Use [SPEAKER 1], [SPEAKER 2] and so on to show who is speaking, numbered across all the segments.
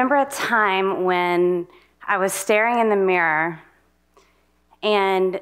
[SPEAKER 1] remember a time when I was staring in the mirror and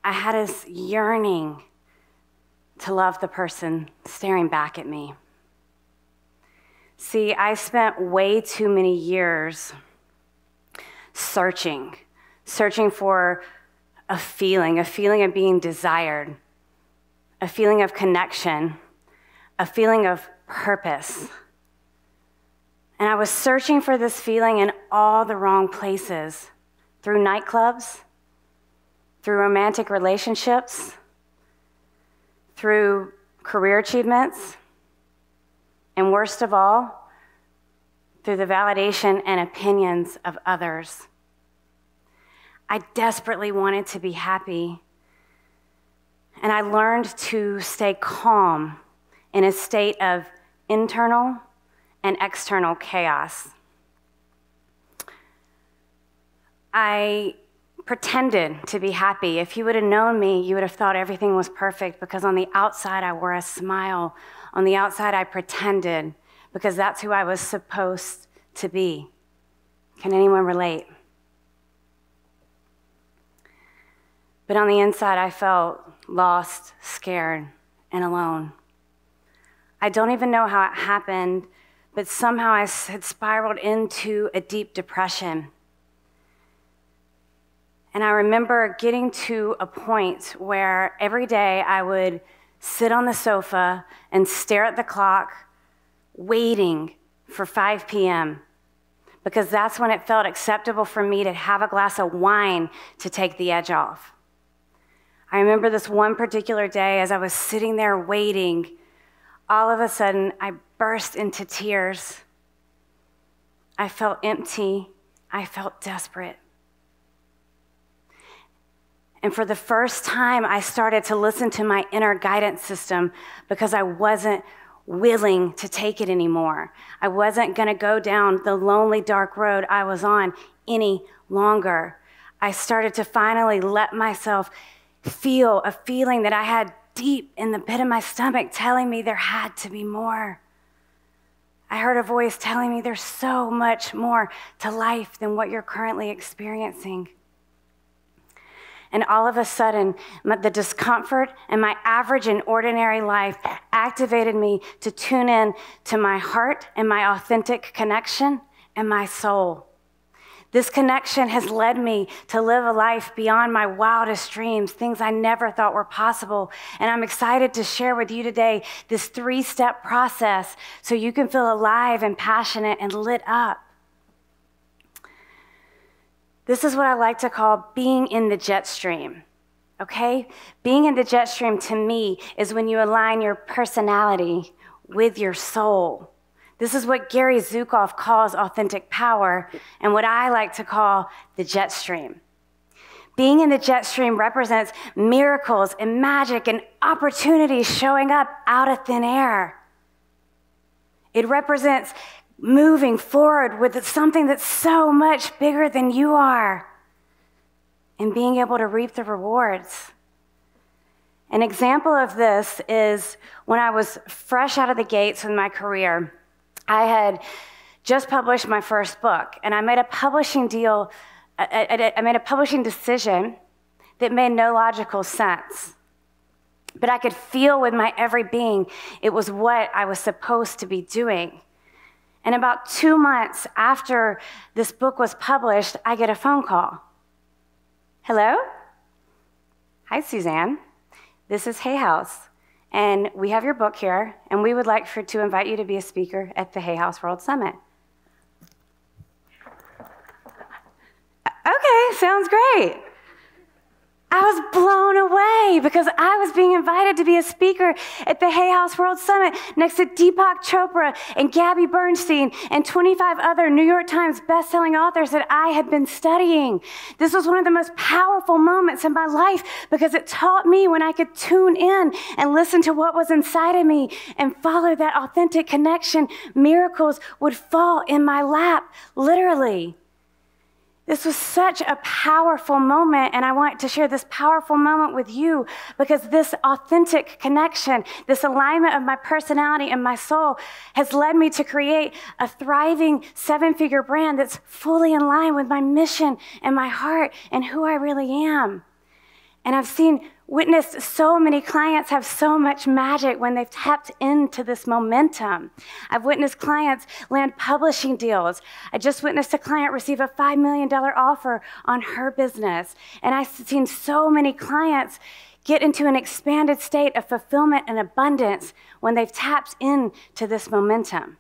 [SPEAKER 1] I had this yearning to love the person staring back at me. See, I spent way too many years searching for a feeling of being desired, a feeling of connection, a feeling of purpose. And I was searching for this feeling in all the wrong places, through nightclubs, through romantic relationships, through career achievements, and worst of all, through the validation and opinions of others. I desperately wanted to be happy, and I learned to stay calm in a state of internal and external chaos. I pretended to be happy. If you would have known me, you would have thought everything was perfect, because on the outside I wore a smile. On the outside I pretended, because that's who I was supposed to be. Can anyone relate? But on the inside I felt lost, scared, and alone. I don't even know how it happened, but somehow I had spiraled into a deep depression. And I remember getting to a point where every day I would sit on the sofa and stare at the clock, waiting for 5 p.m., because that's when it felt acceptable for me to have a glass of wine to take the edge off. I remember this one particular day as I was sitting there waiting, all of a sudden I burst into tears. I felt empty. I felt desperate. And for the first time, I started to listen to my inner guidance system, because I wasn't willing to take it anymore. I wasn't going to go down the lonely, dark road I was on any longer. I started to finally let myself feel a feeling that I had deep in the pit of my stomach telling me there had to be more. I heard a voice telling me there's so much more to life than what you're currently experiencing. And all of a sudden, the discomfort and my average and ordinary life activated me to tune in to my heart and my authentic connection and my soul. This connection has led me to live a life beyond my wildest dreams, things I never thought were possible. And I'm excited to share with you today this 3-step process so you can feel alive and passionate and lit up. This is what I like to call being in the jet stream, okay? Being in the jet stream to me is when you align your personality with your soul. This is what Gary Zukav calls authentic power, and what I like to call the jet stream. Being in the jet stream represents miracles and magic and opportunities showing up out of thin air. It represents moving forward with something that's so much bigger than you are, and being able to reap the rewards. An example of this is when I was fresh out of the gates with my career. I had just published my first book, and I made a publishing deal. I made a publishing decision that made no logical sense. But I could feel with my every being it was what I was supposed to be doing. And about 2 months after this book was published, I get a phone call. Hello? Hi, Suzanne. This is Hay House. And we have your book here, and we would like to invite you to be a speaker at the Hay House World Summit. Okay, sounds great. I was blown away because I was being invited to be a speaker at the Hay House World Summit next to Deepak Chopra and Gabby Bernstein and 25 other New York Times bestselling authors that I had been studying. This was one of the most powerful moments in my life because it taught me when I could tune in and listen to what was inside of me and follow that authentic connection, miracles would fall in my lap, literally. This was such a powerful moment, and I want to share this powerful moment with you because this authentic connection, this alignment of my personality and my soul has led me to create a thriving 7-figure brand that's fully in line with my mission and my heart and who I really am. And I've witnessed so many clients have so much magic when they've tapped into this momentum. I've witnessed clients land publishing deals. I just witnessed a client receive a $5 million offer on her business. And I've seen so many clients get into an expanded state of fulfillment and abundance when they've tapped into this momentum.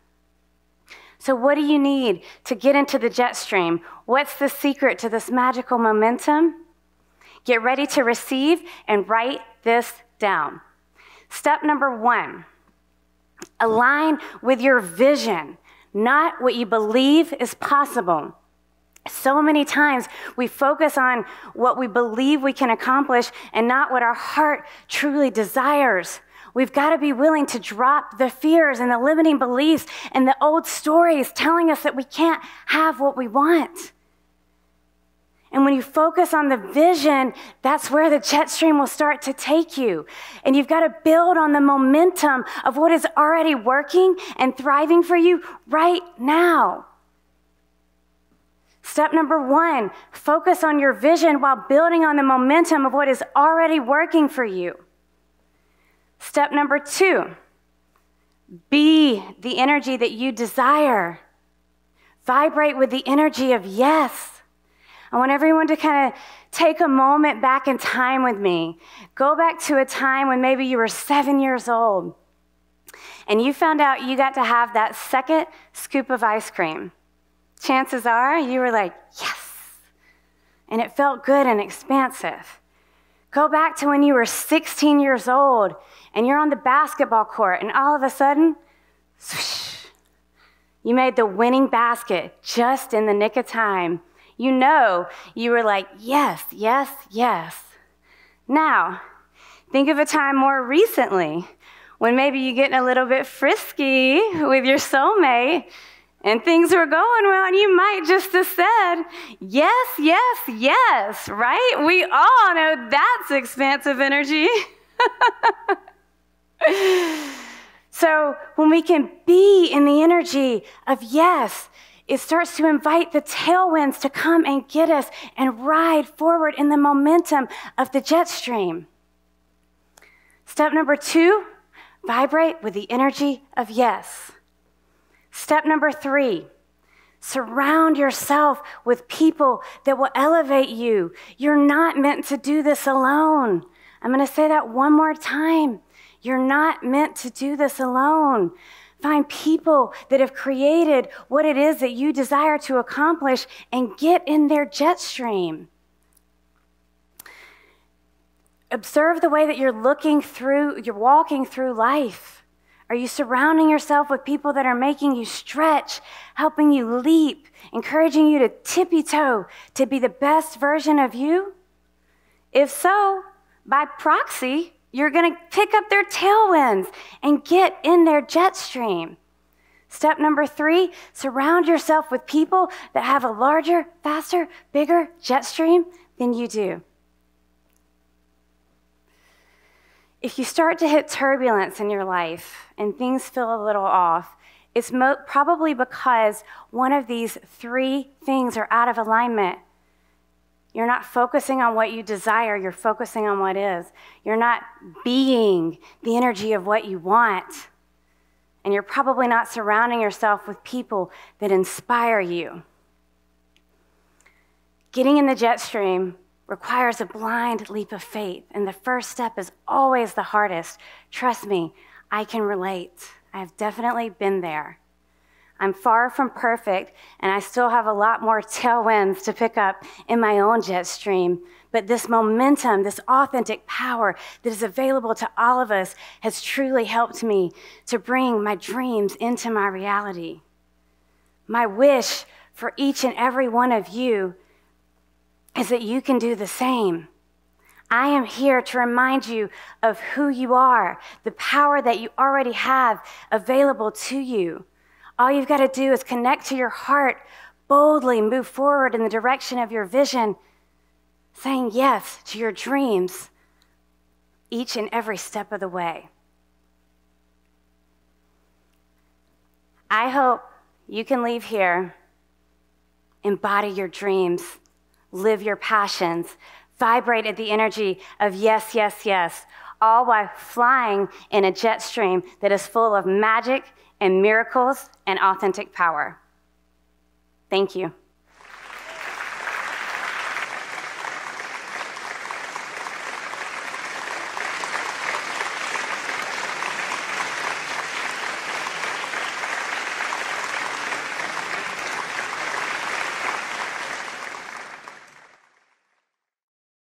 [SPEAKER 1] So what do you need to get into the jet stream? What's the secret to this magical momentum? Get ready to receive and write this down. Step number 1, align with your vision, not what you believe is possible. So many times we focus on what we believe we can accomplish and not what our heart truly desires. We've got to be willing to drop the fears and the limiting beliefs and the old stories telling us that we can't have what we want. And when you focus on the vision, that's where the jet stream will start to take you. And you've got to build on the momentum of what is already working and thriving for you right now. Step number 1, focus on your vision while building on the momentum of what is already working for you. Step number 2, be the energy that you desire. Vibrate with the energy of yes. I want everyone to kind of take a moment back in time with me. Go back to a time when maybe you were 7 years old and you found out you got to have that second scoop of ice cream. Chances are you were like, yes, and it felt good and expansive. Go back to when you were 16 years old and you're on the basketball court and all of a sudden, swoosh, you made the winning basket just in the nick of time. You know, you were like, yes, yes, yes. Now, think of a time more recently when maybe you're getting a little bit frisky with your soulmate and things were going well and you might just have said, yes, yes, yes, right? We all know that's expansive energy. So when we can be in the energy of yes, it starts to invite the tailwinds to come and get us and ride forward in the momentum of the jet stream. Step number 2, vibrate with the energy of yes. Step number 3, surround yourself with people that will elevate you. You're not meant to do this alone. I'm going to say that one more time. You're not meant to do this alone. Find people that have created what it is that you desire to accomplish and get in their jet stream. Observe the way that you're walking through life. Are you surrounding yourself with people that are making you stretch, helping you leap, encouraging you to tippy-toe to be the best version of you? If so, by proxy, you're going to pick up their tailwinds and get in their jet stream. Step number 3, surround yourself with people that have a larger, faster, bigger jet stream than you do. If you start to hit turbulence in your life and things feel a little off, it's probably because one of these 3 things are out of alignment. You're not focusing on what you desire, you're focusing on what is. You're not being the energy of what you want. And you're probably not surrounding yourself with people that inspire you. Getting in the jet stream requires a blind leap of faith, and the first step is always the hardest. Trust me, I can relate. I have definitely been there. I'm far from perfect, and I still have a lot more tailwinds to pick up in my own jet stream. But this momentum, this authentic power that is available to all of us has truly helped me to bring my dreams into my reality. My wish for each and every one of you is that you can do the same. I am here to remind you of who you are, the power that you already have available to you. All you've got to do is connect to your heart boldly move forward in the direction of your vision, saying yes to your dreams each and every step of the way. I hope you can leave here, embody your dreams, live your passions, vibrate at the energy of yes, yes, yes, all while flying in a jet stream that is full of magic and miracles and authentic power. Thank you.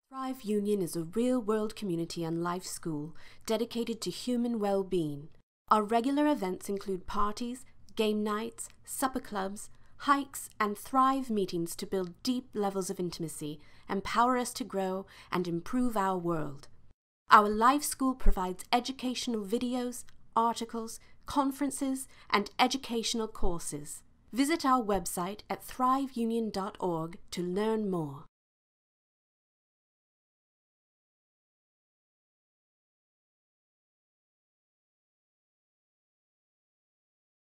[SPEAKER 2] Thrive Union is a real-world community and life school dedicated to human well-being. Our regular events include parties, game nights, supper clubs, hikes, and Thrive meetings to build deep levels of intimacy, empower us to grow, and improve our world. Our life school provides educational videos, articles, conferences, and educational courses. Visit our website at thriveunion.org to learn more.